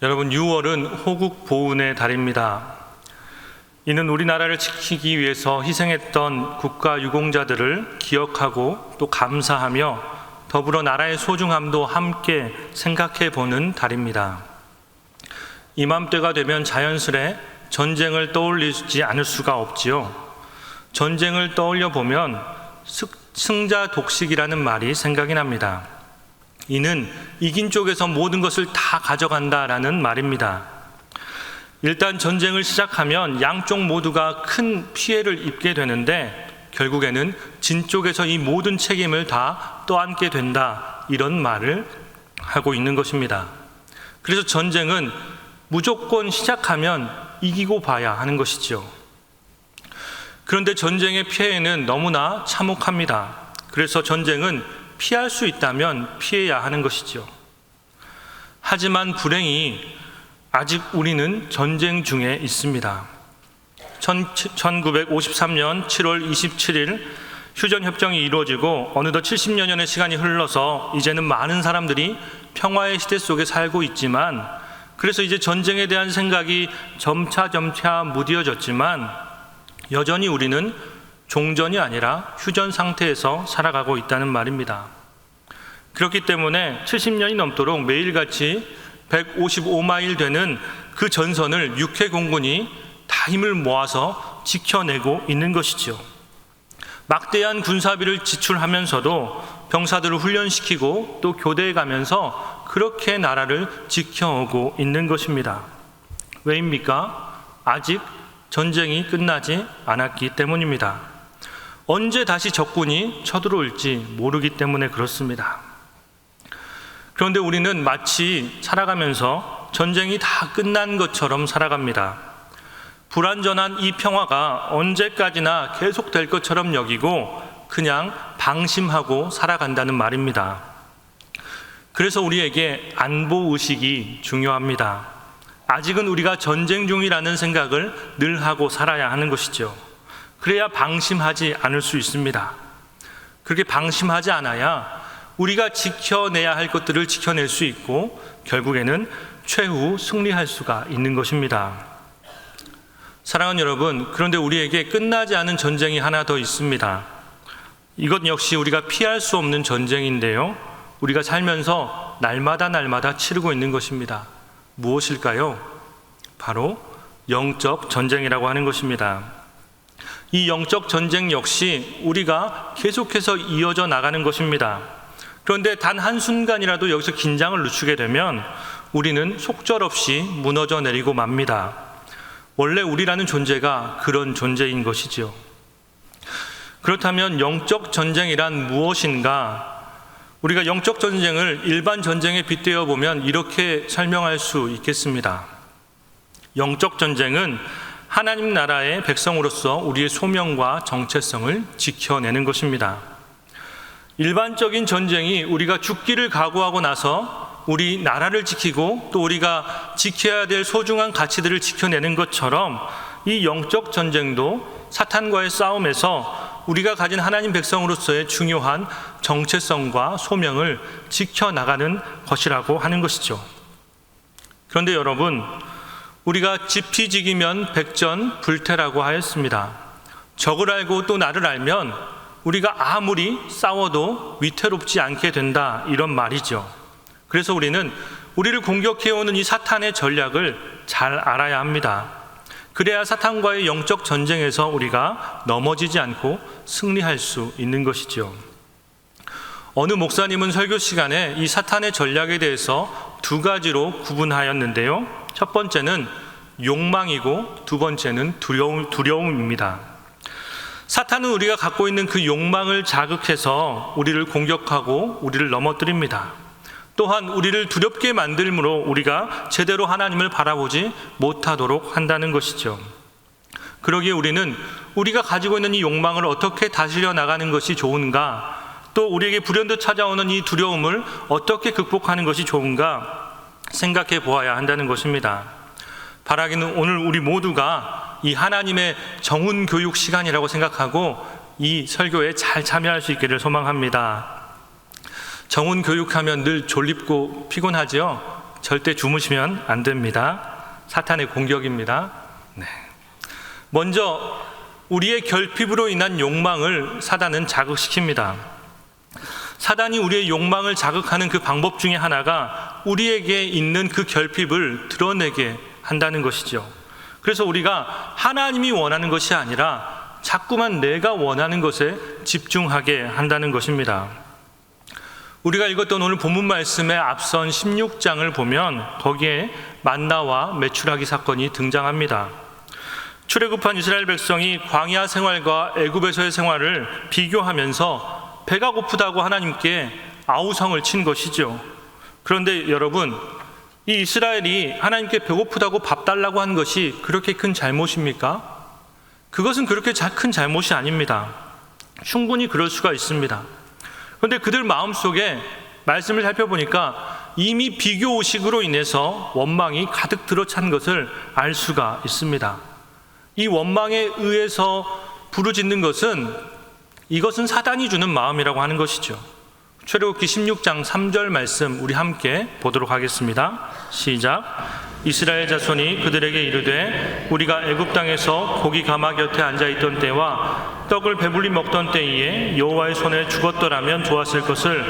여러분, 6월은 호국 보훈의 달입니다. 이는 우리나라를 지키기 위해서 희생했던 국가 유공자들을 기억하고 또 감사하며 더불어 나라의 소중함도 함께 생각해 보는 달입니다. 이맘때가 되면 자연스레 전쟁을 떠올리지 않을 수가 없지요. 전쟁을 떠올려 보면 승자 독식이라는 말이 생각이 납니다. 이는 이긴 쪽에서 모든 것을 다 가져간다라는 말입니다. 일단 전쟁을 시작하면 양쪽 모두가 큰 피해를 입게 되는데 결국에는 진 쪽에서 이 모든 책임을 다 떠안게 된다, 이런 말을 하고 있는 것입니다. 그래서 전쟁은 무조건 시작하면 이기고 봐야 하는 것이죠. 그런데 전쟁의 피해는 너무나 참혹합니다. 그래서 전쟁은 피할 수 있다면 피해야 하는 것이죠. 하지만 불행히 아직 우리는 전쟁 중에 있습니다. 1953년 7월 27일 휴전협정이 이루어지고 어느덧 70여 년의 시간이 흘러서 이제는 많은 사람들이 평화의 시대 속에 살고 있지만, 그래서 이제 전쟁에 대한 생각이 점차 무뎌졌지만 여전히 우리는 종전이 아니라 휴전 상태에서 살아가고 있다는 말입니다. 그렇기 때문에 70년이 넘도록 매일같이 155마일 되는 그 전선을 육해공군이 다 힘을 모아서 지켜내고 있는 것이죠. 막대한 군사비를 지출하면서도 병사들을 훈련시키고 또 교대해 가면서 그렇게 나라를 지켜오고 있는 것입니다. 왜입니까? 아직 전쟁이 끝나지 않았기 때문입니다. 언제 다시 적군이 쳐들어올지 모르기 때문에 그렇습니다. 그런데 우리는 마치 살아가면서 전쟁이 다 끝난 것처럼 살아갑니다. 불완전한 이 평화가 언제까지나 계속될 것처럼 여기고 그냥 방심하고 살아간다는 말입니다. 그래서 우리에게 안보의식이 중요합니다. 아직은 우리가 전쟁 중이라는 생각을 늘 하고 살아야 하는 것이죠. 그래야 방심하지 않을 수 있습니다. 그렇게 방심하지 않아야 우리가 지켜내야 할 것들을 지켜낼 수 있고 결국에는 최후 승리할 수가 있는 것입니다. 사랑하는 여러분, 그런데 우리에게 끝나지 않은 전쟁이 하나 더 있습니다. 이것 역시 우리가 피할 수 없는 전쟁인데요, 우리가 살면서 날마다 치르고 있는 것입니다. 무엇일까요? 바로 영적 전쟁이라고 하는 것입니다. 이 영적 전쟁 역시 우리가 계속해서 이어져 나가는 것입니다. 그런데 단 한순간이라도 여기서 긴장을 늦추게 되면 우리는 속절없이 무너져 내리고 맙니다. 원래 우리라는 존재가 그런 존재인 것이죠. 그렇다면 영적 전쟁이란 무엇인가? 우리가 영적 전쟁을 일반 전쟁에 빗대어 보면 이렇게 설명할 수 있겠습니다. 영적 전쟁은 하나님 나라의 백성으로서 우리의 소명과 정체성을 지켜내는 것입니다. 일반적인 전쟁이 우리가 죽기를 각오하고 나서 우리 나라를 지키고 또 우리가 지켜야 될 소중한 가치들을 지켜내는 것처럼 이 영적 전쟁도 사탄과의 싸움에서 우리가 가진 하나님 백성으로서의 중요한 정체성과 소명을 지켜나가는 것이라고 하는 것이죠. 그런데 여러분, 우리가 지피지기면 백전불태라고 하였습니다. 적을 알고 또 나를 알면 우리가 아무리 싸워도 위태롭지 않게 된다, 이런 말이죠. 그래서 우리는 우리를 공격해오는 이 사탄의 전략을 잘 알아야 합니다. 그래야 사탄과의 영적 전쟁에서 우리가 넘어지지 않고 승리할 수 있는 것이죠. 어느 목사님은 설교 시간에 이 사탄의 전략에 대해서 두 가지로 구분하였는데요. 첫 번째는 욕망이고 두 번째는 두려움입니다. 사탄은 우리가 갖고 있는 그 욕망을 자극해서 우리를 공격하고 우리를 넘어뜨립니다. 또한 우리를 두렵게 만들므로 우리가 제대로 하나님을 바라보지 못하도록 한다는 것이죠. 그러기에 우리는 우리가 가지고 있는 이 욕망을 어떻게 다스려 나가는 것이 좋은가, 또 우리에게 불현듯 찾아오는 이 두려움을 어떻게 극복하는 것이 좋은가 생각해 보아야 한다는 것입니다. 바라기는 오늘 우리 모두가 이 하나님의 정훈 교육 시간이라고 생각하고 이 설교에 잘 참여할 수 있기를 소망합니다. 정훈 교육하면 늘 졸립고 피곤하지요. 절대 주무시면 안 됩니다. 사탄의 공격입니다. 네. 먼저 우리의 결핍으로 인한 욕망을 사단은 자극시킵니다. 사단이 우리의 욕망을 자극하는 그 방법 중에 하나가 우리에게 있는 그 결핍을 드러내게 한다는 것이죠. 그래서 우리가 하나님이 원하는 것이 아니라 자꾸만 내가 원하는 것에 집중하게 한다는 것입니다. 우리가 읽었던 오늘 본문 말씀의 앞선 16장을 보면 거기에 만나와 메추라기 사건이 등장합니다. 출애굽한 이스라엘 백성이 광야 생활과 애굽에서의 생활을 비교하면서 배가 고프다고 하나님께 아우성을 친 것이죠. 그런데 여러분, 이 이스라엘이 하나님께 배고프다고 밥 달라고 한 것이 그렇게 큰 잘못입니까? 그것은 그렇게 큰 잘못이 아닙니다. 충분히 그럴 수가 있습니다. 그런데 그들 마음속에 말씀을 살펴보니까 이미 비교의식으로 인해서 원망이 가득 들어찬 것을 알 수가 있습니다. 이 원망에 의해서 부르짖는 것은 이것은 사단이 주는 마음이라고 하는 것이죠. 출애굽기 16장 3절 말씀 우리 함께 보도록 하겠습니다. 시작. 이스라엘 자손이 그들에게 이르되 우리가 애굽 땅에서 고기 가마 곁에 앉아있던 때와 떡을 배불리 먹던 때에 여호와의 손에 죽었더라면 좋았을 것을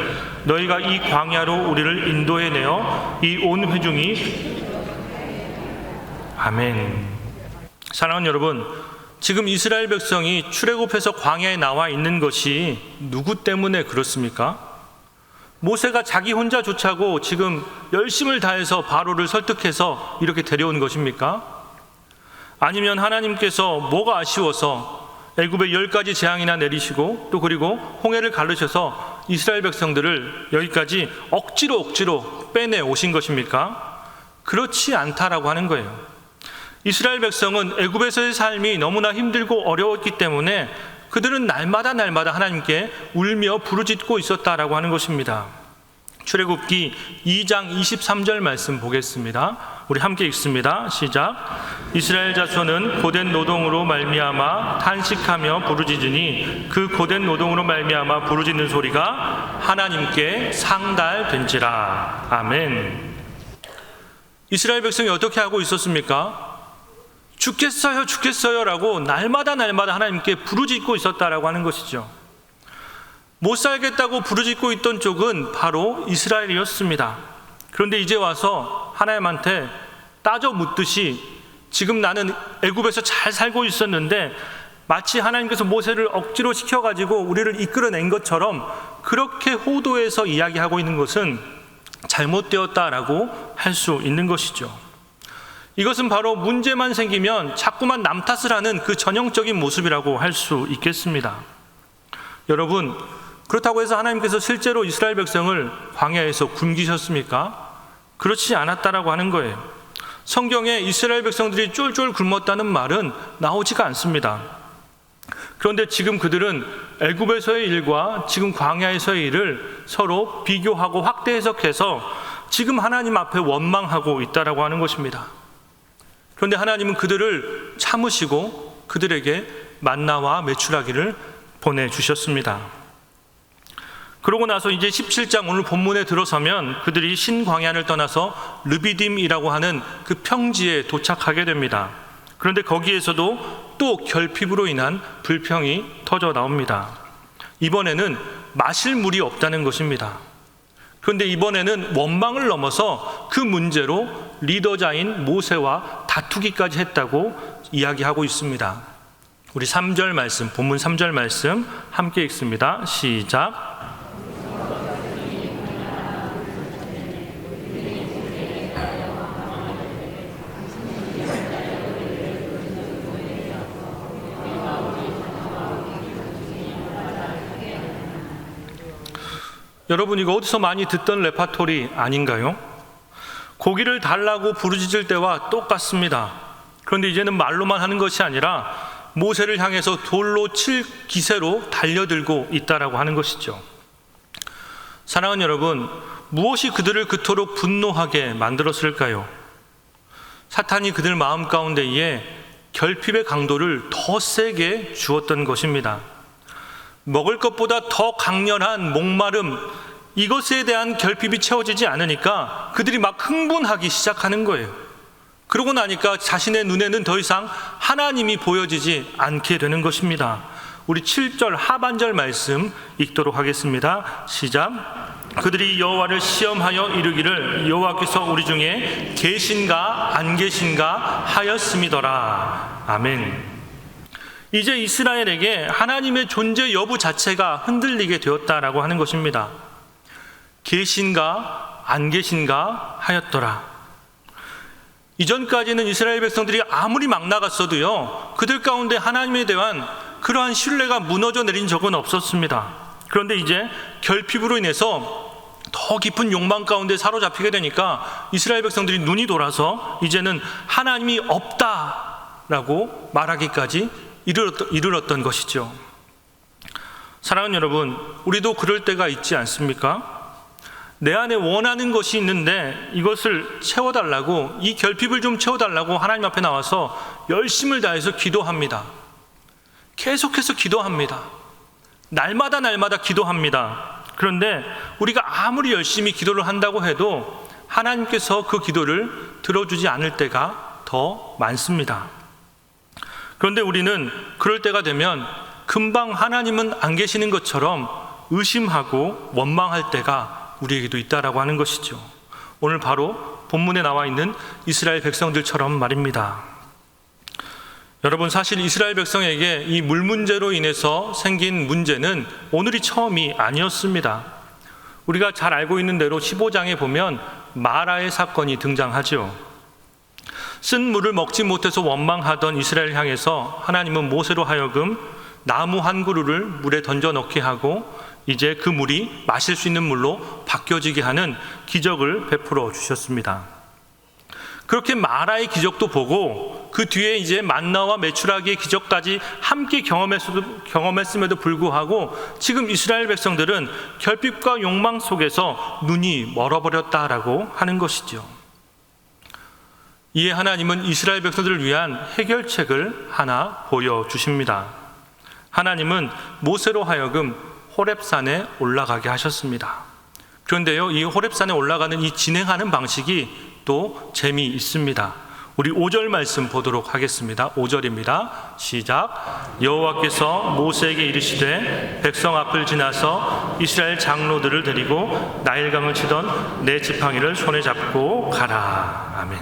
너희가 이 광야로 우리를 인도해내어 이 온 회중이 아멘. 사랑하는 여러분, 지금 이스라엘 백성이 출애굽해서 광야에 나와 있는 것이 누구 때문에 그렇습니까? 모세가 자기 혼자 조차고 지금 열심을 다해서 바로를 설득해서 이렇게 데려온 것입니까? 아니면 하나님께서 뭐가 아쉬워서 애굽에 10가지 재앙이나 내리시고 또 그리고 홍해를 가르셔서 이스라엘 백성들을 여기까지 억지로 빼내 오신 것입니까? 그렇지 않다라고 하는 거예요. 이스라엘 백성은 애굽에서의 삶이 너무나 힘들고 어려웠기 때문에 그들은 날마다 하나님께 울며 부르짖고 있었다라고 하는 것입니다. 출애굽기 2장 23절 말씀 보겠습니다. 우리 함께 읽습니다. 시작. 이스라엘 자손은 고된 노동으로 말미암아 탄식하며 부르짖으니 그 고된 노동으로 말미암아 부르짖는 소리가 하나님께 상달된지라. 아멘. 이스라엘 백성이 어떻게 하고 있었습니까? 죽겠어요 라고 날마다 하나님께 부르짖고 있었다라고 하는 것이죠. 못 살겠다고 부르짖고 있던 쪽은 바로 이스라엘이었습니다. 그런데 이제 와서 하나님한테 따져 묻듯이 지금 나는 애굽에서 잘 살고 있었는데 마치 하나님께서 모세를 억지로 시켜가지고 우리를 이끌어낸 것처럼 그렇게 호도해서 이야기하고 있는 것은 잘못되었다라고 할 수 있는 것이죠. 이것은 바로 문제만 생기면 자꾸만 남 탓을 하는 그 전형적인 모습이라고 할 수 있겠습니다. 여러분, 그렇다고 해서 하나님께서 실제로 이스라엘 백성을 광야에서 굶기셨습니까? 그렇지 않았다라고 하는 거예요. 성경에 이스라엘 백성들이 쫄쫄 굶었다는 말은 나오지가 않습니다. 그런데 지금 그들은 애굽에서의 일과 지금 광야에서의 일을 서로 비교하고 확대 해석해서 지금 하나님 앞에 원망하고 있다라고 하는 것입니다. 그런데 하나님은 그들을 참으시고 그들에게 만나와 메추라기를 보내주셨습니다. 그러고 나서 이제 17장 오늘 본문에 들어서면 그들이 신광야를 떠나서 르비딤이라고 하는 그 평지에 도착하게 됩니다. 그런데 거기에서도 또 결핍으로 인한 불평이 터져 나옵니다. 이번에는 마실 물이 없다는 것입니다. 그런데 이번에는 원망을 넘어서 그 문제로 리더자인 모세와 다투기까지 했다고 이야기하고 있습니다. 우리 3절 말씀, 본문 3절 말씀 함께 읽습니다. 시작. 여러분, 이거 어디서 많이 듣던 레파토리 아닌가요? 고기를 달라고 부르짖을 때와 똑같습니다. 그런데 이제는 말로만 하는 것이 아니라 모세를 향해서 돌로 칠 기세로 달려들고 있다라고 하는 것이죠. 사랑하는 여러분, 무엇이 그들을 그토록 분노하게 만들었을까요? 사탄이 그들 마음 가운데에 결핍의 강도를 더 세게 주었던 것입니다. 먹을 것보다 더 강렬한 목마름, 이것에 대한 결핍이 채워지지 않으니까 그들이 막 흥분하기 시작하는 거예요. 그러고 나니까 자신의 눈에는 더 이상 하나님이 보여지지 않게 되는 것입니다. 우리 7절 하반절 말씀 읽도록 하겠습니다. 시작. 그들이 여호와를 시험하여 이르기를 여호와께서 우리 중에 계신가 안 계신가 하였음이더라. 아멘. 이제 이스라엘에게 하나님의 존재 여부 자체가 흔들리게 되었다라고 하는 것입니다. 계신가 안 계신가 하였더라. 이전까지는 이스라엘 백성들이 아무리 막 나갔어도요, 그들 가운데 하나님에 대한 그러한 신뢰가 무너져 내린 적은 없었습니다. 그런데 이제 결핍으로 인해서 더 깊은 욕망 가운데 사로잡히게 되니까 이스라엘 백성들이 눈이 돌아서 이제는 하나님이 없다라고 말하기까지 이르렀던 것이죠. 사랑하는 여러분, 우리도 그럴 때가 있지 않습니까? 내 안에 원하는 것이 있는데 이것을 채워달라고, 이 결핍을 좀 채워달라고 하나님 앞에 나와서 열심을 다해서 기도합니다. 계속해서 기도합니다. 날마다 기도합니다. 그런데 우리가 아무리 열심히 기도를 한다고 해도 하나님께서 그 기도를 들어주지 않을 때가 더 많습니다. 그런데 우리는 그럴 때가 되면 금방 하나님은 안 계시는 것처럼 의심하고 원망할 때가 우리에게도 있다라고 하는 것이죠. 오늘 바로 본문에 나와 있는 이스라엘 백성들처럼 말입니다. 여러분, 사실 이스라엘 백성에게 이 물 문제로 인해서 생긴 문제는 오늘이 처음이 아니었습니다. 우리가 잘 알고 있는 대로 15장에 보면 마라의 사건이 등장하죠. 쓴 물을 먹지 못해서 원망하던 이스라엘 향해서 하나님은 모세로 하여금 나무 한 그루를 물에 던져 넣게 하고 이제 그 물이 마실 수 있는 물로 바뀌어지게 하는 기적을 베풀어 주셨습니다. 그렇게 마라의 기적도 보고 그 뒤에 이제 만나와 메추라기의 기적까지 함께 경험했음에도 불구하고 지금 이스라엘 백성들은 결핍과 욕망 속에서 눈이 멀어버렸다라고 하는 것이죠. 이에 하나님은 이스라엘 백성들을 위한 해결책을 하나 보여주십니다. 하나님은 모세로 하여금 호렙산에 올라가게 하셨습니다. 그런데요, 이 호렙산에 올라가는 이 진행하는 방식이 또 재미있습니다. 우리 5절 말씀 보도록 하겠습니다. 5절입니다. 시작. 여호와께서 모세에게 이르시되 백성 앞을 지나서 이스라엘 장로들을 데리고 나일강을 치던 내 지팡이를 손에 잡고 가라. 아멘.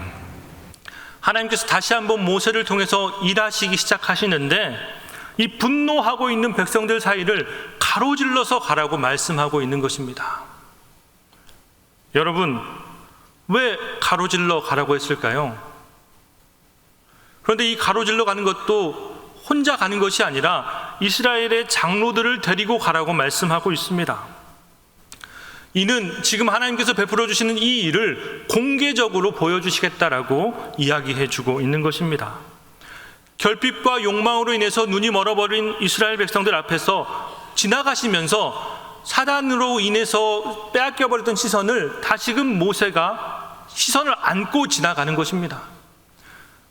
하나님께서 다시 한번 모세를 통해서 일하시기 시작하시는데 이 분노하고 있는 백성들 사이를 가로질러서 가라고 말씀하고 있는 것입니다. 여러분, 왜 가로질러 가라고 했을까요? 그런데 이 가로질러 가는 것도 혼자 가는 것이 아니라 이스라엘의 장로들을 데리고 가라고 말씀하고 있습니다. 이는 지금 하나님께서 베풀어 주시는 이 일을 공개적으로 보여주시겠다라고 이야기해 주고 있는 것입니다. 결핍과 욕망으로 인해서 눈이 멀어버린 이스라엘 백성들 앞에서 지나가시면서 사단으로 인해서 빼앗겨버렸던 시선을 다시금 모세가 시선을 안고 지나가는 것입니다.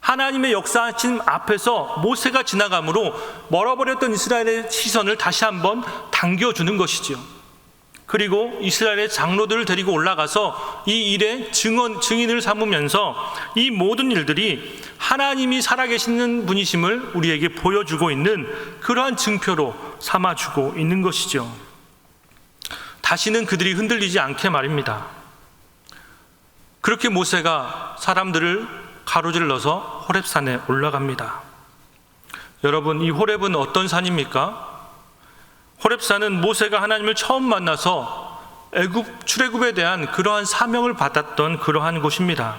하나님의 역사하심 앞에서 모세가 지나감으로 멀어버렸던 이스라엘의 시선을 다시 한번 당겨주는 것이지요. 그리고 이스라엘의 장로들을 데리고 올라가서 이 일의 증인을 삼으면서 이 모든 일들이 하나님이 살아계시는 분이심을 우리에게 보여주고 있는 그러한 증표로 삼아주고 있는 것이죠. 다시는 그들이 흔들리지 않게 말입니다. 그렇게 모세가 사람들을 가로질러서 호렙산에 올라갑니다. 여러분, 이 호렙은 어떤 산입니까? 호렙산은 모세가 하나님을 처음 만나서 출애굽에 대한 그러한 사명을 받았던 그러한 곳입니다.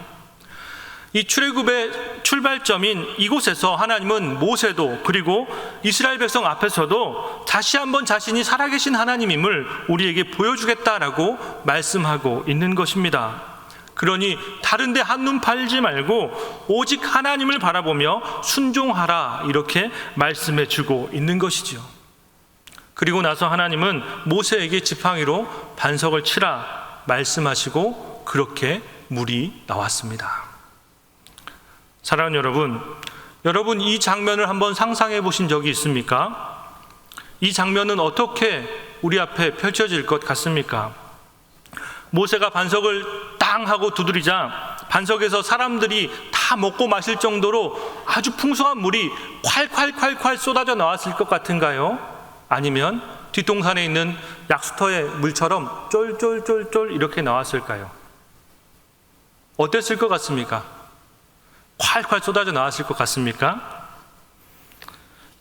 이 출애굽의 출발점인 이곳에서 하나님은 모세도 그리고 이스라엘 백성 앞에서도 다시 한번 자신이 살아계신 하나님임을 우리에게 보여주겠다라고 말씀하고 있는 것입니다. 그러니 다른 데 한눈 팔지 말고 오직 하나님을 바라보며 순종하라, 이렇게 말씀해 주고 있는 것이죠. 그리고 나서 하나님은 모세에게 지팡이로 반석을 치라 말씀하시고 그렇게 물이 나왔습니다. 사랑하는 여러분 이 장면을 한번 상상해 보신 적이 있습니까? 이 장면은 어떻게 우리 앞에 펼쳐질 것 같습니까? 모세가 반석을 땅 하고 두드리자 반석에서 사람들이 다 먹고 마실 정도로 아주 풍성한 물이 콸콸콸콸 쏟아져 나왔을 것 같은가요? 아니면 뒷동산에 있는 약수터의 물처럼 쫄쫄쫄쫄 이렇게 나왔을까요? 어땠을 것 같습니까? 콸콸 쏟아져 나왔을 것 같습니까?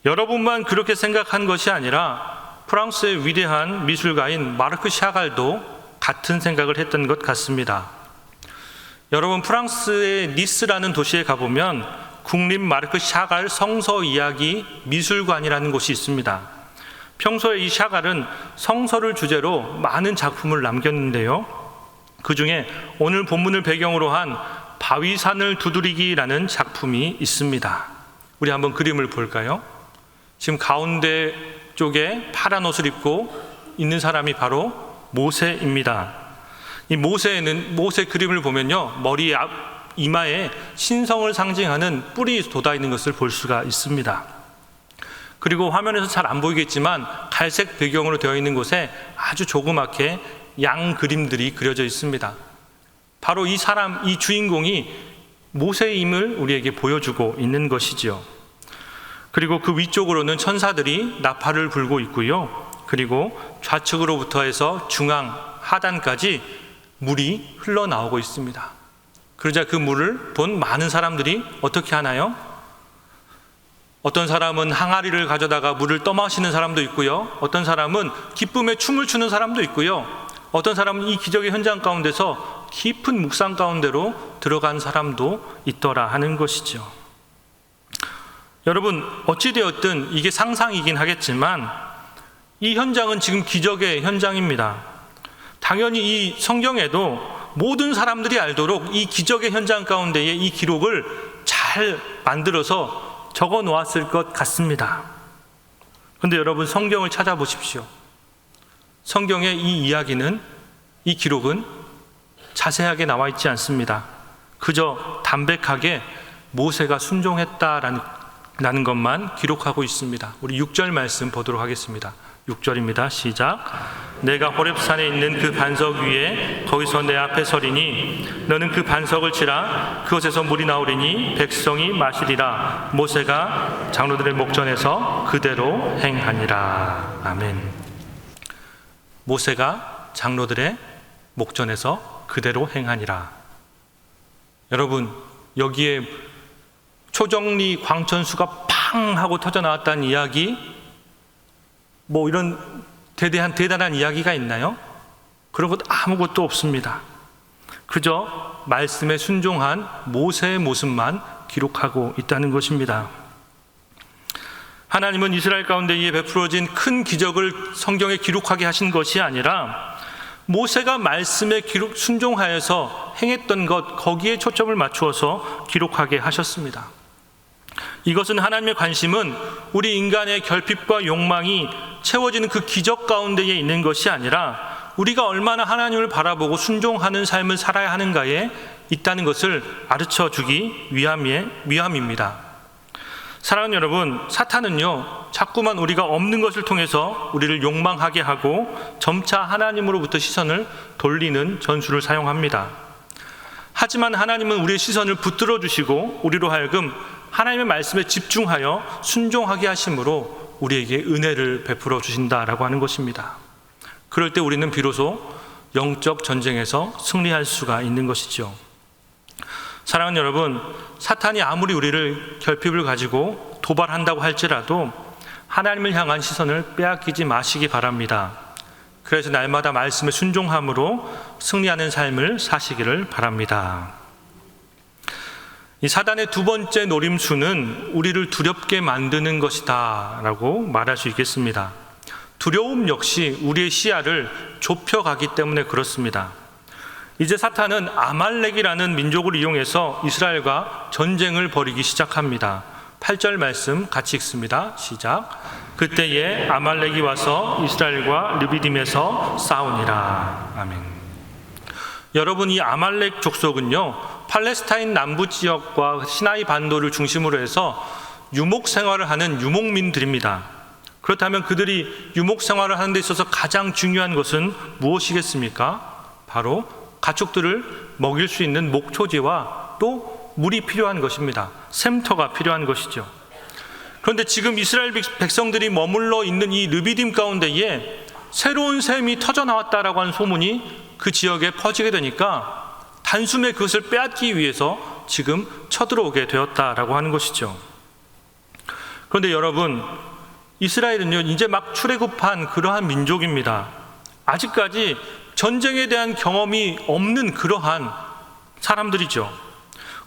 여러분만 그렇게 생각한 것이 아니라 프랑스의 위대한 미술가인 마르크 샤갈도 같은 생각을 했던 것 같습니다. 여러분, 프랑스의 니스라는 도시에 가보면 국립 마르크 샤갈 성서 이야기 미술관이라는 곳이 있습니다. 평소에 이 샤갈은 성서를 주제로 많은 작품을 남겼는데요, 그 중에 오늘 본문을 배경으로 한 바위산을 두드리기라는 작품이 있습니다. 우리 한번 그림을 볼까요? 지금 가운데 쪽에 파란 옷을 입고 있는 사람이 바로 모세입니다. 이 모세 그림을 보면요, 머리 앞 이마에 신성을 상징하는 뿔이 돋아 있는 것을 볼 수가 있습니다. 그리고 화면에서 잘 안 보이겠지만 갈색 배경으로 되어 있는 곳에 아주 조그맣게 양 그림들이 그려져 있습니다. 바로 이 사람, 이 주인공이 모세임을 우리에게 보여주고 있는 것이지요. 그리고 그 위쪽으로는 천사들이 나팔을 불고 있고요, 그리고 좌측으로부터 해서 중앙 하단까지 물이 흘러나오고 있습니다. 그러자 그 물을 본 많은 사람들이 어떻게 하나요? 어떤 사람은 항아리를 가져다가 물을 떠마시는 사람도 있고요, 어떤 사람은 기쁨에 춤을 추는 사람도 있고요, 어떤 사람은 이 기적의 현장 가운데서 깊은 묵상 가운데로 들어간 사람도 있더라 하는 것이죠. 여러분, 어찌되었든 이게 상상이긴 하겠지만 이 현장은 지금 기적의 현장입니다. 당연히 이 성경에도 모든 사람들이 알도록 이 기적의 현장 가운데에 이 기록을 잘 만들어서 적어 놓았을 것 같습니다. 그런데 여러분, 성경을 찾아보십시오. 성경의 이 이야기는, 이 기록은 자세하게 나와 있지 않습니다. 그저 담백하게 모세가 순종했다라는 것만 기록하고 있습니다. 우리 6절 말씀 보도록 하겠습니다. 6절입니다. 시작. 내가 호렙산에 있는 그 반석 위에 거기서 내 앞에 서리니 너는 그 반석을 치라. 그곳에서 물이 나오리니 백성이 마시리라. 모세가 장로들의 목전에서 그대로 행하니라. 아멘. 모세가 장로들의 목전에서 그대로 행하니라. 여러분, 여기에 초정리 광천수가 팡 하고 터져 나왔다는 이야기, 뭐 이런 대단한 이야기가 있나요? 그런 것 아무것도 없습니다. 그저 말씀에 순종한 모세의 모습만 기록하고 있다는 것입니다. 하나님은 이스라엘 가운데 이에 베풀어진 큰 기적을 성경에 기록하게 하신 것이 아니라 모세가 말씀에 순종하여서 행했던 것, 거기에 초점을 맞추어서 기록하게 하셨습니다. 이것은 하나님의 관심은 우리 인간의 결핍과 욕망이 채워지는 그 기적 가운데에 있는 것이 아니라 우리가 얼마나 하나님을 바라보고 순종하는 삶을 살아야 하는가에 있다는 것을 가르쳐 주기 위함입니다. 사랑하는 여러분, 사탄은요, 자꾸만 우리가 없는 것을 통해서 우리를 욕망하게 하고 점차 하나님으로부터 시선을 돌리는 전술을 사용합니다. 하지만 하나님은 우리의 시선을 붙들어 주시고 우리로 하여금 하나님의 말씀에 집중하여 순종하게 하심으로 우리에게 은혜를 베풀어 주신다라고 하는 것입니다. 그럴 때 우리는 비로소 영적 전쟁에서 승리할 수가 있는 것이죠. 사랑하는 여러분, 사탄이 아무리 우리를 결핍을 가지고 도발한다고 할지라도 하나님을 향한 시선을 빼앗기지 마시기 바랍니다. 그래서 날마다 말씀에 순종함으로 승리하는 삶을 사시기를 바랍니다. 이 사단의 두 번째 노림수는 우리를 두렵게 만드는 것이다 라고 말할 수 있겠습니다. 두려움 역시 우리의 시야를 좁혀가기 때문에 그렇습니다. 이제 사탄은 아말렉이라는 민족을 이용해서 이스라엘과 전쟁을 벌이기 시작합니다. 8절 말씀 같이 읽습니다. 시작. 그때에 아말렉이 와서 이스라엘과 르비딤에서 싸우니라. 아멘. 여러분, 이 아말렉 족속은요, 팔레스타인 남부 지역과 시나이 반도를 중심으로 해서 유목 생활을 하는 유목민들입니다. 그렇다면 그들이 유목 생활을 하는 데 있어서 가장 중요한 것은 무엇이겠습니까? 바로 가축들을 먹일 수 있는 목초지와 또 물이 필요한 것입니다. 샘터가 필요한 것이죠. 그런데 지금 이스라엘 백성들이 머물러 있는 이 르비딤 가운데에 새로운 샘이 터져 나왔다라고 하는 소문이 그 지역에 퍼지게 되니까 단숨에 그것을 빼앗기 위해서 지금 쳐들어오게 되었다라고 하는 것이죠. 그런데 여러분, 이스라엘은요, 이제 막 출애굽한 그러한 민족입니다. 아직까지 전쟁에 대한 경험이 없는 그러한 사람들이죠.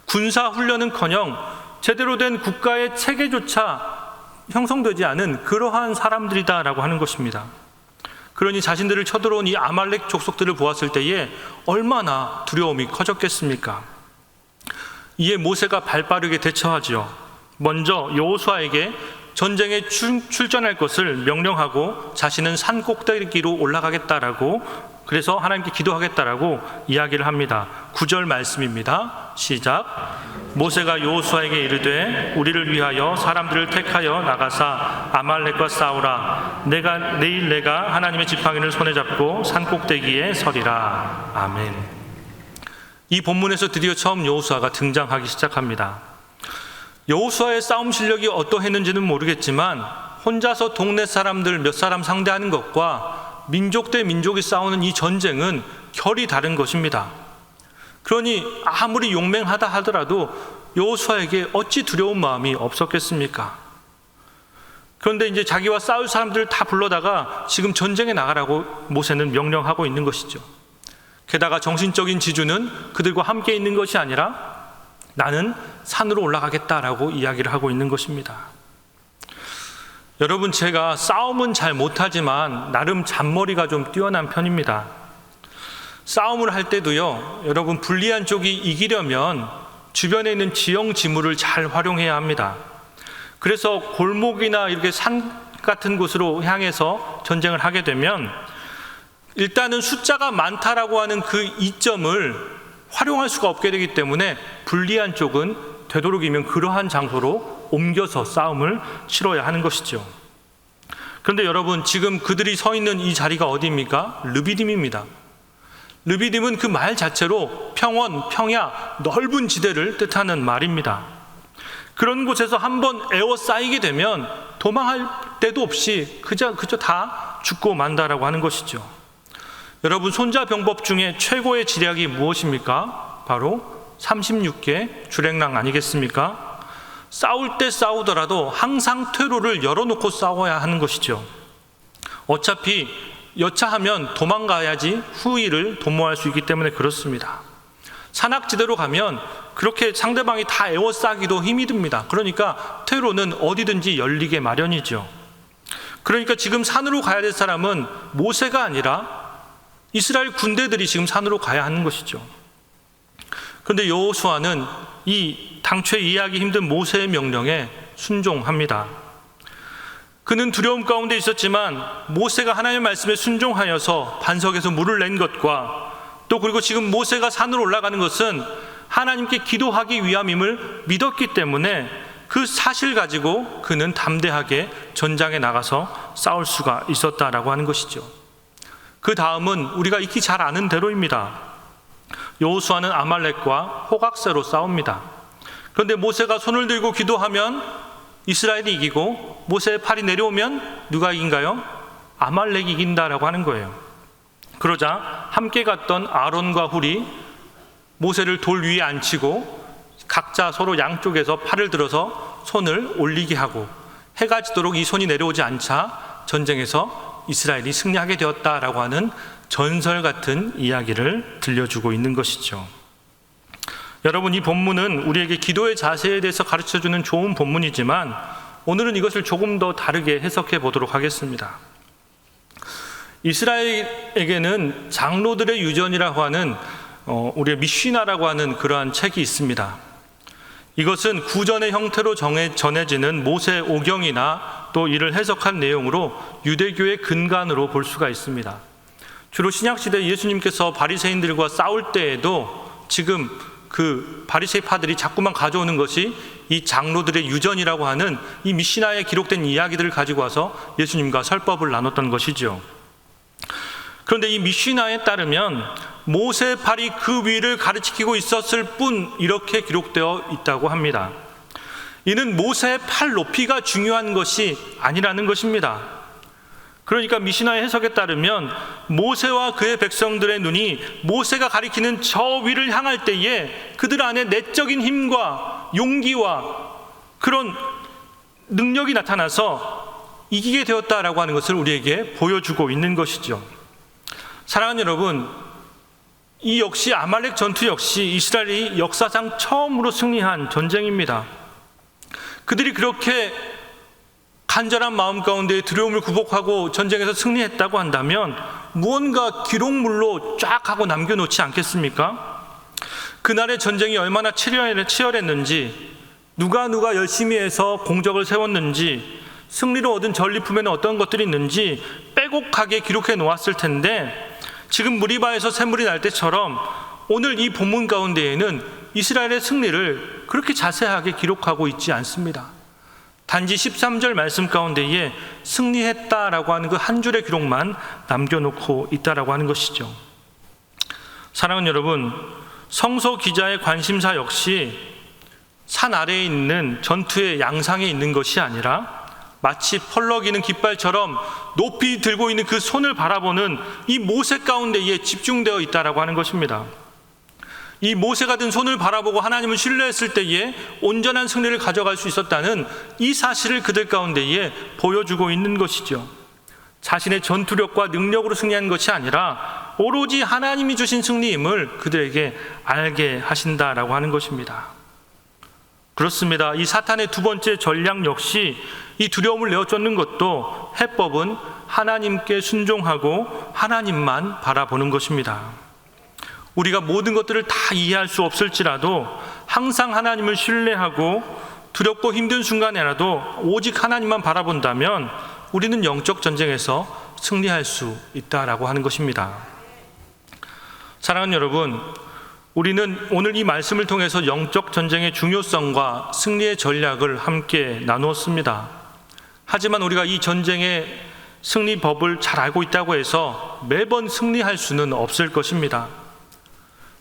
군사훈련은커녕 제대로 된 국가의 체계조차 형성되지 않은 그러한 사람들이다라고 하는 것입니다. 그러니 자신들을 쳐들어온 이 아말렉 족속들을 보았을 때에 얼마나 두려움이 커졌겠습니까? 이에 모세가 발빠르게 대처하지요. 먼저 여호수아에게 전쟁에 출전할 것을 명령하고 자신은 산 꼭대기로 올라가겠다라고, 그래서 하나님께 기도하겠다라고 이야기를 합니다. 9절 말씀입니다. 시작. 모세가 여호수아에게 이르되 우리를 위하여 사람들을 택하여 나가사 아말렉과 싸우라. 내일 내가 하나님의 지팡이를 손에 잡고 산 꼭대기에 서리라. 아멘. 이 본문에서 드디어 처음 여호수아가 등장하기 시작합니다. 여호수아의 싸움 실력이 어떠했는지는 모르겠지만 혼자서 동네 사람들 몇 사람 상대하는 것과 민족 대 민족이 싸우는 이 전쟁은 결이 다른 것입니다. 그러니 아무리 용맹하다 하더라도 여호수아에게 어찌 두려운 마음이 없었겠습니까? 그런데 이제 자기와 싸울 사람들을 다 불러다가 지금 전쟁에 나가라고 모세는 명령하고 있는 것이죠. 게다가 정신적인 지주는 그들과 함께 있는 것이 아니라 나는 산으로 올라가겠다라고 이야기를 하고 있는 것입니다. 여러분, 제가 싸움은 잘 못하지만 나름 잔머리가 좀 뛰어난 편입니다. 싸움을 할 때도요, 여러분, 불리한 쪽이 이기려면 주변에 있는 지형 지물을 잘 활용해야 합니다. 그래서 골목이나 이렇게 산 같은 곳으로 향해서 전쟁을 하게 되면 일단은 숫자가 많다라고 하는 그 이점을 활용할 수가 없게 되기 때문에 불리한 쪽은 되도록이면 그러한 장소로 옮겨서 싸움을 치러야 하는 것이죠. 그런데 여러분, 지금 그들이 서 있는 이 자리가 어디입니까? 르비딤입니다. 르비딤은 그 말 자체로 평원, 평야, 넓은 지대를 뜻하는 말입니다. 그런 곳에서 한번 에워싸이게 되면 도망할 데도 없이 그저 다 죽고 만다라고 하는 것이죠. 여러분, 손자병법 중에 최고의 지략이 무엇입니까? 바로 36개 주랭랑 아니겠습니까? 싸울 때 싸우더라도 항상 퇴로를 열어놓고 싸워야 하는 것이죠. 어차피 여차하면 도망가야지 후위를 도모할 수 있기 때문에 그렇습니다. 산악지대로 가면 그렇게 상대방이 다 에워싸기도 힘이 듭니다. 그러니까 퇴로는 어디든지 열리게 마련이죠. 그러니까 지금 산으로 가야 될 사람은 모세가 아니라 이스라엘 군대들이 지금 산으로 가야 하는 것이죠. 그런데 여호수아는 이 당초에 이해하기 힘든 모세의 명령에 순종합니다. 그는 두려움 가운데 있었지만 모세가 하나님의 말씀에 순종하여서 반석에서 물을 낸 것과 또 그리고 지금 모세가 산으로 올라가는 것은 하나님께 기도하기 위함임을 믿었기 때문에 그 사실 가지고 그는 담대하게 전장에 나가서 싸울 수가 있었다라고 하는 것이죠. 그 다음은 우리가 익히 잘 아는 대로입니다. 여호수아는 아말렉과 호각새로 싸웁니다. 그런데 모세가 손을 들고 기도하면 이스라엘이 이기고 모세의 팔이 내려오면 누가 이긴가요? 아말렉이 이긴다라고 하는 거예요. 그러자 함께 갔던 아론과 훌이 모세를 돌 위에 앉히고 각자 서로 양쪽에서 팔을 들어서 손을 올리게 하고 해가 지도록 이 손이 내려오지 않자 전쟁에서 이스라엘이 승리하게 되었다라고 하는 전설 같은 이야기를 들려주고 있는 것이죠. 여러분, 이 본문은 우리에게 기도의 자세에 대해서 가르쳐주는 좋은 본문이지만 오늘은 이것을 조금 더 다르게 해석해 보도록 하겠습니다. 이스라엘에게는 장로들의 유전이라고 하는 우리의 미쉬나라고 하는 그러한 책이 있습니다. 이것은 구전의 형태로 전해지는 모세 오경이나 또 이를 해석한 내용으로 유대교의 근간으로 볼 수가 있습니다. 주로 신약시대 예수님께서 바리새인들과 싸울 때에도 지금 그 바리새파들이 자꾸만 가져오는 것이 이 장로들의 유전이라고 하는 이 미시나에 기록된 이야기들을 가지고 와서 예수님과 설법을 나눴던 것이죠. 그런데 이 미시나에 따르면 모세의 팔이 그 위를 가르치고 있었을 뿐 이렇게 기록되어 있다고 합니다. 이는 모세의 팔 높이가 중요한 것이 아니라는 것입니다. 그러니까 미시나의 해석에 따르면 모세와 그의 백성들의 눈이 모세가 가리키는 저 위를 향할 때에 그들 안에 내적인 힘과 용기와 그런 능력이 나타나서 이기게 되었다라고 하는 것을 우리에게 보여주고 있는 것이죠. 사랑하는 여러분, 이 역시 아말렉 전투 역시 이스라엘이 역사상 처음으로 승리한 전쟁입니다. 그들이 그렇게 간절한 마음 가운데 두려움을 극복하고 전쟁에서 승리했다고 한다면 무언가 기록물로 쫙 하고 남겨놓지 않겠습니까? 그날의 전쟁이 얼마나 치열했는지, 누가 열심히 해서 공적을 세웠는지, 승리로 얻은 전리품에는 어떤 것들이 있는지 빼곡하게 기록해 놓았을 텐데, 지금 무리바에서 샘물이 날 때처럼 오늘 이 본문 가운데에는 이스라엘의 승리를 그렇게 자세하게 기록하고 있지 않습니다. 단지 13절 말씀 가운데에 승리했다라고 하는 그 한 줄의 기록만 남겨놓고 있다라고 하는 것이죠. 사랑하는 여러분, 성서 기자의 관심사 역시 산 아래에 있는 전투의 양상에 있는 것이 아니라 마치 펄럭이는 깃발처럼 높이 들고 있는 그 손을 바라보는 이 모세 가운데에 집중되어 있다라고 하는 것입니다. 이 모세가 든 손을 바라보고 하나님을 신뢰했을 때에 온전한 승리를 가져갈 수 있었다는 이 사실을 그들 가운데에 보여주고 있는 것이죠. 자신의 전투력과 능력으로 승리한 것이 아니라 오로지 하나님이 주신 승리임을 그들에게 알게 하신다라고 하는 것입니다. 그렇습니다. 이 사탄의 두 번째 전략 역시 이 두려움을 내어쫓는 것도 해법은 하나님께 순종하고 하나님만 바라보는 것입니다. 우리가 모든 것들을 다 이해할 수 없을지라도 항상 하나님을 신뢰하고 두렵고 힘든 순간에라도 오직 하나님만 바라본다면 우리는 영적 전쟁에서 승리할 수 있다라고 하는 것입니다. 사랑하는 여러분, 우리는 오늘 이 말씀을 통해서 영적 전쟁의 중요성과 승리의 전략을 함께 나누었습니다. 하지만 우리가 이 전쟁의 승리법을 잘 알고 있다고 해서 매번 승리할 수는 없을 것입니다.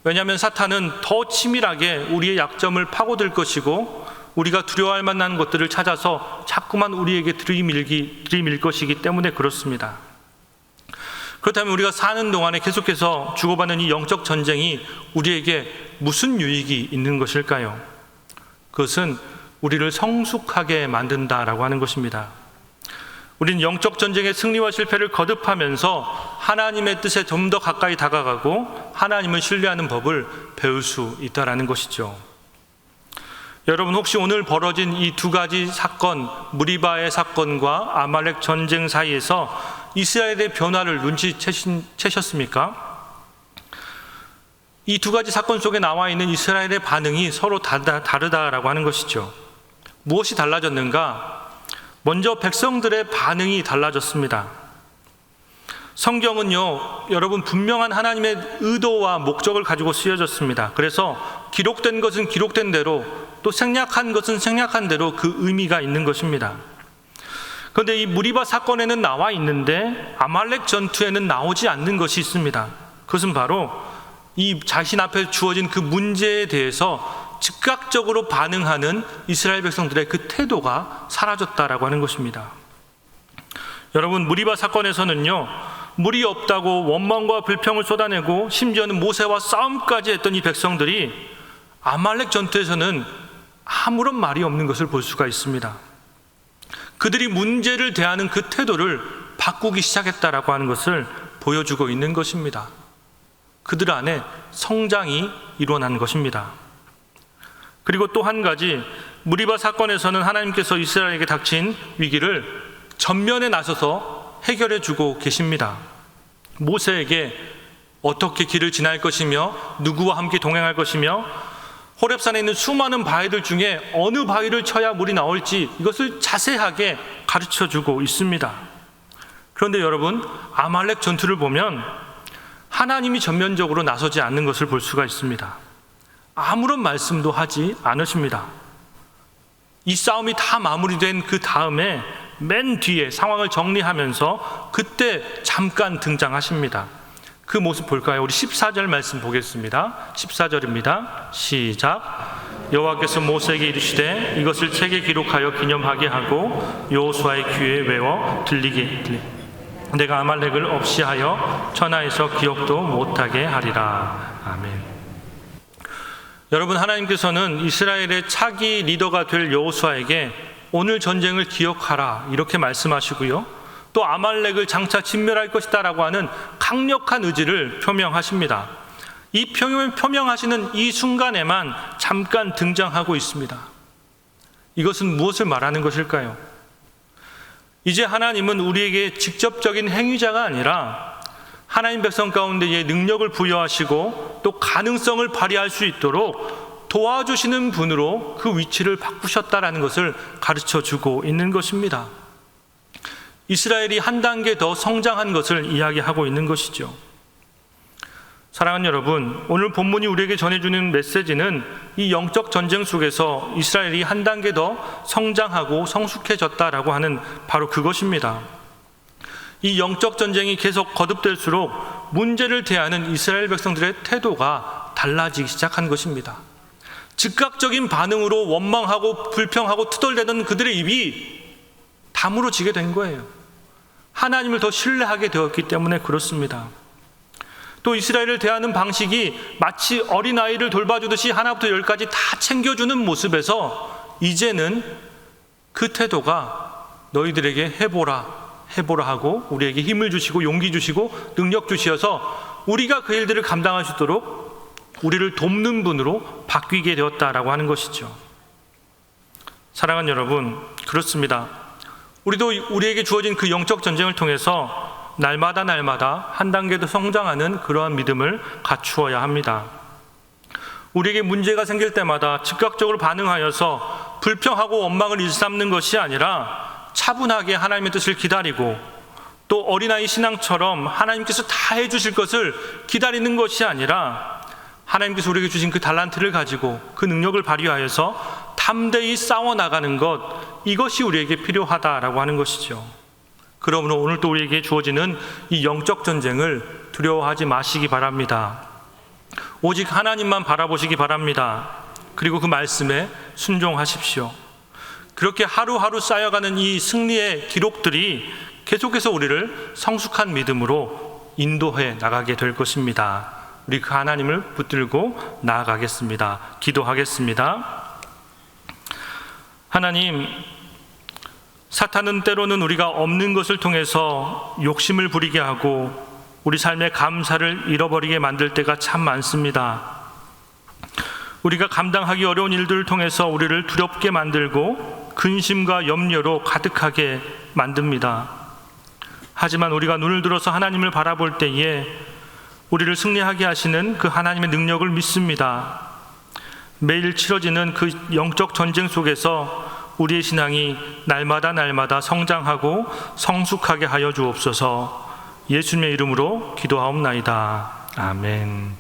왜냐하면 사탄은 더 치밀하게 우리의 약점을 파고들 것이고 우리가 두려워할 만한 것들을 찾아서 자꾸만 우리에게 들이밀 것이기 때문에 그렇습니다. 그렇다면 우리가 사는 동안에 계속해서 주고받는 이 영적 전쟁이 우리에게 무슨 유익이 있는 것일까요? 그것은 우리를 성숙하게 만든다라고 하는 것입니다. 우리는 영적 전쟁의 승리와 실패를 거듭하면서 하나님의 뜻에 좀 더 가까이 다가가고 하나님을 신뢰하는 법을 배울 수 있다라는 것이죠. 여러분, 혹시 오늘 벌어진 이 두 가지 사건, 무리바의 사건과 아말렉 전쟁 사이에서 이스라엘의 변화를 눈치채셨습니까? 이 두 가지 사건 속에 나와 있는 이스라엘의 반응이 서로 다르다라고 하는 것이죠. 무엇이 달라졌는가? 먼저 백성들의 반응이 달라졌습니다. 성경은요, 여러분, 분명한 하나님의 의도와 목적을 가지고 쓰여졌습니다. 그래서 기록된 것은 기록된 대로, 또 생략한 것은 생략한 대로 그 의미가 있는 것입니다. 그런데 이 무리바 사건에는 나와 있는데 아말렉 전투에는 나오지 않는 것이 있습니다. 그것은 바로 이 자신 앞에 주어진 그 문제에 대해서 즉각적으로 반응하는 이스라엘 백성들의 그 태도가 사라졌다라고 하는 것입니다. 여러분, 무리바 사건에서는요, 물이 없다고 원망과 불평을 쏟아내고 심지어는 모세와 싸움까지 했던 이 백성들이 아말렉 전투에서는 아무런 말이 없는 것을 볼 수가 있습니다. 그들이 문제를 대하는 그 태도를 바꾸기 시작했다라고 하는 것을 보여주고 있는 것입니다. 그들 안에 성장이 일어난 것입니다. 그리고 또 한 가지, 무리바 사건에서는 하나님께서 이스라엘에게 닥친 위기를 전면에 나서서 해결해 주고 계십니다. 모세에게 어떻게 길을 지날 것이며 누구와 함께 동행할 것이며 호렙산에 있는 수많은 바위들 중에 어느 바위를 쳐야 물이 나올지 이것을 자세하게 가르쳐 주고 있습니다. 그런데 여러분, 아말렉 전투를 보면 하나님이 전면적으로 나서지 않는 것을 볼 수가 있습니다. 아무런 말씀도 하지 않으십니다. 이 싸움이 다 마무리된 그 다음에 맨 뒤에 상황을 정리하면서 그때 잠깐 등장하십니다. 그 모습 볼까요? 우리 14절 말씀 보겠습니다. 14절입니다. 시작. 여호와께서 모세에게 이르시되 이것을 책에 기록하여 기념하게 하고 여호수아의 귀에 외워 들리게 내가 아말렉을 없이 하여 천하에서 기억도 못하게 하리라. 아멘. 여러분, 하나님께서는 이스라엘의 차기 리더가 될 여호수아에게 오늘 전쟁을 기억하라 이렇게 말씀하시고요, 또 아말렉을 장차 진멸할 것이다 라고 하는 강력한 의지를 표명하십니다. 이 표명하시는 이 순간에만 잠깐 등장하고 있습니다. 이것은 무엇을 말하는 것일까요? 이제 하나님은 우리에게 직접적인 행위자가 아니라 하나님 백성 가운데에 능력을 부여하시고 또 가능성을 발휘할 수 있도록 도와주시는 분으로 그 위치를 바꾸셨다라는 것을 가르쳐주고 있는 것입니다. 이스라엘이 한 단계 더 성장한 것을 이야기하고 있는 것이죠. 사랑하는 여러분, 오늘 본문이 우리에게 전해주는 메시지는 이 영적 전쟁 속에서 이스라엘이 한 단계 더 성장하고 성숙해졌다라고 하는 바로 그것입니다. 이 영적 전쟁이 계속 거듭될수록 문제를 대하는 이스라엘 백성들의 태도가 달라지기 시작한 것입니다. 즉각적인 반응으로 원망하고 불평하고 투덜대던 그들의 입이 다물어지게 된 거예요. 하나님을 더 신뢰하게 되었기 때문에 그렇습니다. 또 이스라엘을 대하는 방식이 마치 어린아이를 돌봐주듯이 하나부터 열까지 다 챙겨주는 모습에서 이제는 그 태도가 너희들에게 해보라 하고 우리에게 힘을 주시고 용기 주시고 능력 주시어서 우리가 그 일들을 감당할 수 있도록 우리를 돕는 분으로 바뀌게 되었다라고 하는 것이죠. 사랑하는 여러분, 그렇습니다. 우리도 우리에게 주어진 그 영적 전쟁을 통해서 날마다 한 단계 더 성장하는 그러한 믿음을 갖추어야 합니다. 우리에게 문제가 생길 때마다 즉각적으로 반응하여서 불평하고 원망을 일삼는 것이 아니라 차분하게 하나님의 뜻을 기다리고 또 어린아이 신앙처럼 하나님께서 다 해주실 것을 기다리는 것이 아니라 하나님께서 우리에게 주신 그 달란트를 가지고 그 능력을 발휘하여서 담대히 싸워나가는 것, 이것이 우리에게 필요하다라고 하는 것이죠. 그러므로 오늘 또 우리에게 주어지는 이 영적 전쟁을 두려워하지 마시기 바랍니다. 오직 하나님만 바라보시기 바랍니다. 그리고 그 말씀에 순종하십시오. 그렇게 하루하루 쌓여가는 이 승리의 기록들이 계속해서 우리를 성숙한 믿음으로 인도해 나가게 될 것입니다. 우리 그 하나님을 붙들고 나아가겠습니다. 기도하겠습니다. 하나님, 사탄은 때로는 우리가 없는 것을 통해서 욕심을 부리게 하고 우리 삶의 감사를 잃어버리게 만들 때가 참 많습니다. 우리가 감당하기 어려운 일들을 통해서 우리를 두렵게 만들고 근심과 염려로 가득하게 만듭니다. 하지만 우리가 눈을 들어서 하나님을 바라볼 때에 우리를 승리하게 하시는 그 하나님의 능력을 믿습니다. 매일 치러지는 그 영적 전쟁 속에서 우리의 신앙이 날마다 성장하고 성숙하게 하여 주옵소서. 예수님의 이름으로 기도하옵나이다. 아멘.